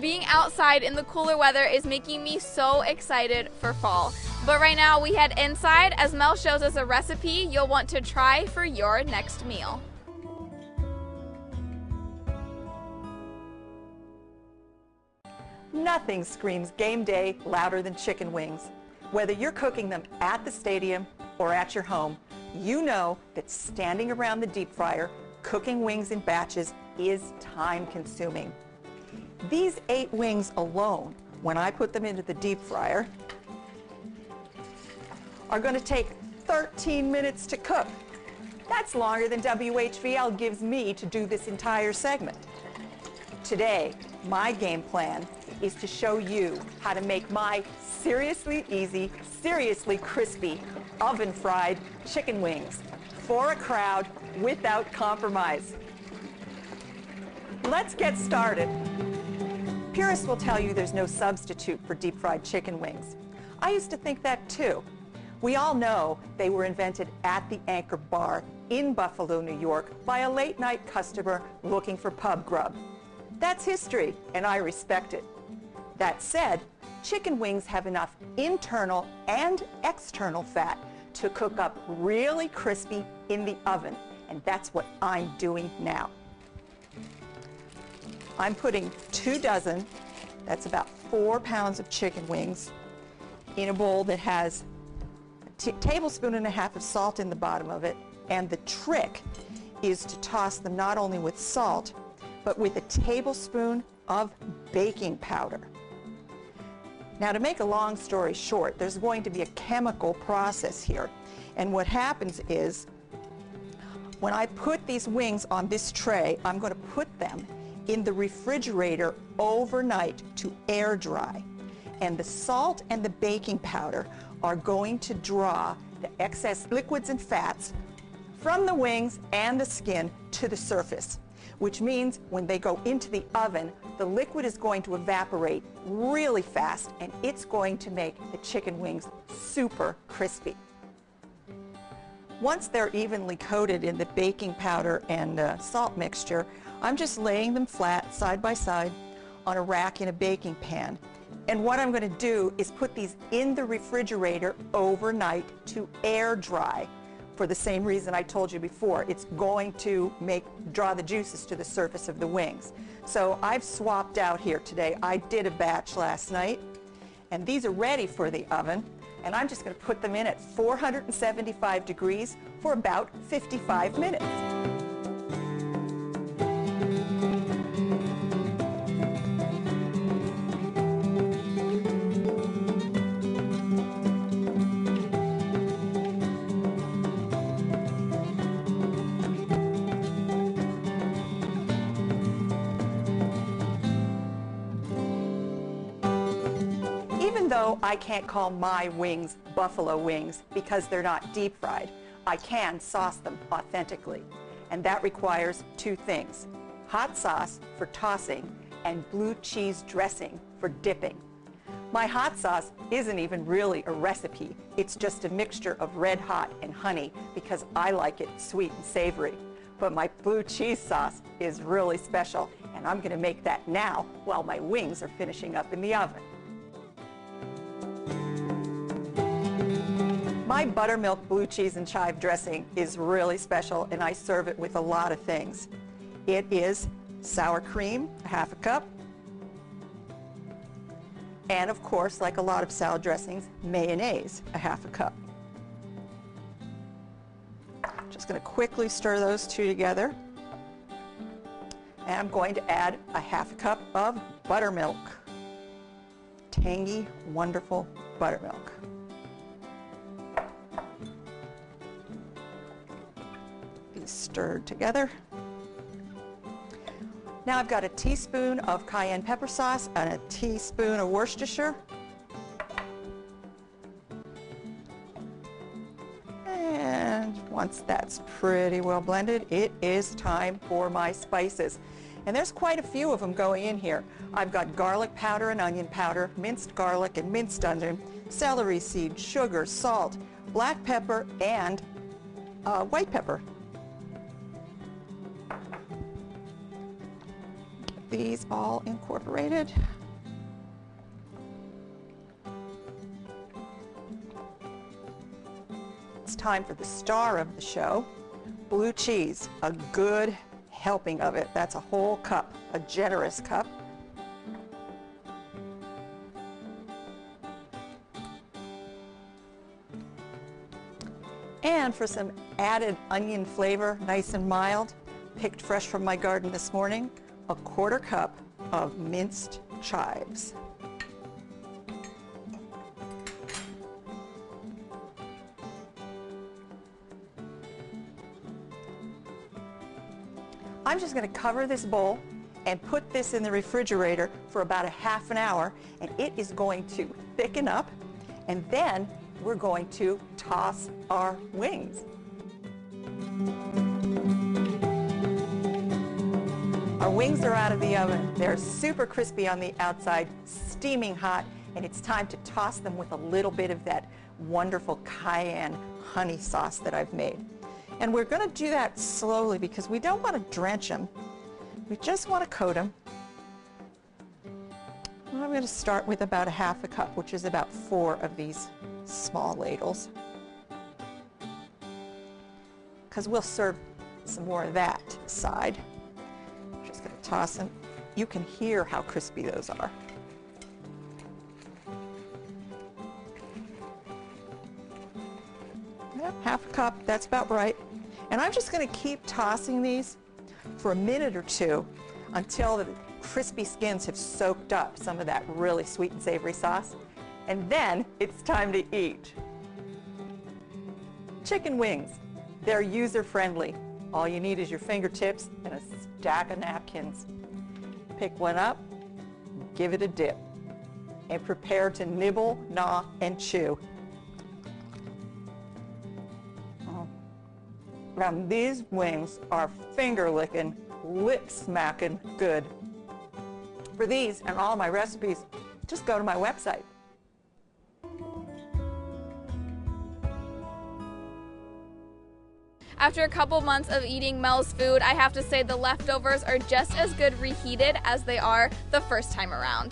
Being outside in the cooler weather is making me so excited for fall. But right now we head inside as Mel shows us a recipe you'll want to try for your next meal. Nothing screams game day louder than chicken wings. Whether you're cooking them at the stadium or at your home, you know that standing around the deep fryer, cooking wings in batches is time-consuming. These 8 wings alone, when I put them into the deep fryer, are going to take 13 minutes to cook. That's longer than WHVL gives me to do this entire segment. Today, my game plan is to show you how to make my seriously easy, seriously crispy, oven-fried chicken wings for a crowd without compromise. Let's get started. Purists will tell you there's no substitute for deep-fried chicken wings. I used to think that too. We all know they were invented at the Anchor Bar in Buffalo, New York by a late-night customer looking for pub grub. That's history, and I respect it. That said, chicken wings have enough internal and external fat to cook up really crispy in the oven, and that's what I'm doing now. I'm putting 2 dozen, that's about 4 pounds of chicken wings, in a bowl that has a tablespoon and a half of salt in the bottom of it, and the trick is to toss them not only with salt, but with a tablespoon of baking powder. Now, to make a long story short, there's going to be a chemical process here, and what happens is when I put these wings on this tray, I'm going to put them in the refrigerator overnight to air dry. And the salt and the baking powder are going to draw the excess liquids and fats from the wings and the skin to the surface, which means when they go into the oven, the liquid is going to evaporate really fast, and it's going to make the chicken wings super crispy. Once they're evenly coated in the baking powder and salt mixture, I'm just laying them flat, side by side, on a rack in a baking pan. And what I'm going to do is put these in the refrigerator overnight to air dry. For the same reason I told you before, it's going to draw the juices to the surface of the wings. So I've swapped out here today. I did a batch last night, and these are ready for the oven. And I'm just going to put them in at 475 degrees for about 55 minutes. Even though I can't call my wings buffalo wings because they're not deep fried, I can sauce them authentically. And that requires 2 things: hot sauce for tossing and blue cheese dressing for dipping. My hot sauce isn't even really a recipe. It's just a mixture of red hot and honey because I like it sweet and savory. But my blue cheese sauce is really special, and I'm going to make that now while my wings are finishing up in the oven. My buttermilk blue cheese and chive dressing is really special, and I serve it with a lot of things. It is sour cream, ½ a cup, and of course, like a lot of salad dressings, mayonnaise, ½ a cup. Just going to quickly stir those 2 together, and I'm going to add ½ a cup of buttermilk. Tangy, wonderful buttermilk. Stirred together. Now I've got a teaspoon of cayenne pepper sauce and a teaspoon of Worcestershire. And once that's pretty well blended, it is time for my spices. And there's quite a few of them going in here. I've got garlic powder and onion powder, minced garlic and minced onion, celery seed, sugar, salt, black pepper, and white pepper. these all incorporated. It's time for the star of the show, blue cheese, a good helping of it. That's a whole cup, a generous cup. And for some added onion flavor, nice and mild, picked fresh from my garden this morning, a 1/4 cup of minced chives. I'm just going to cover this bowl and put this in the refrigerator for about a half an hour, and it is going to thicken up, and then we're going to toss our wings. Our wings are out of the oven. They're super crispy on the outside, steaming hot, and it's time to toss them with a little bit of that wonderful cayenne honey sauce that I've made. And we're going to do that slowly because we don't want to drench them. We just want to coat them. And I'm going to start with about a half a cup, which is about 4 of these small ladles, because we'll serve some more of that to the side. I'm just going to toss them. You can hear how crispy those are. Yep, half a cup, that's about right. And I'm just going to keep tossing these for a minute or two until the crispy skins have soaked up some of that really sweet and savory sauce. And then it's time to eat. Chicken wings. They're user-friendly. All you need is your fingertips and a stack of napkins. Pick one up, give it a dip, and prepare to nibble, gnaw, and chew. And these wings are finger-licking, lip-smacking good. For these and all my recipes, just go to my website. After a couple months of eating Mel's food, I have to say the leftovers are just as good reheated as they are the first time around.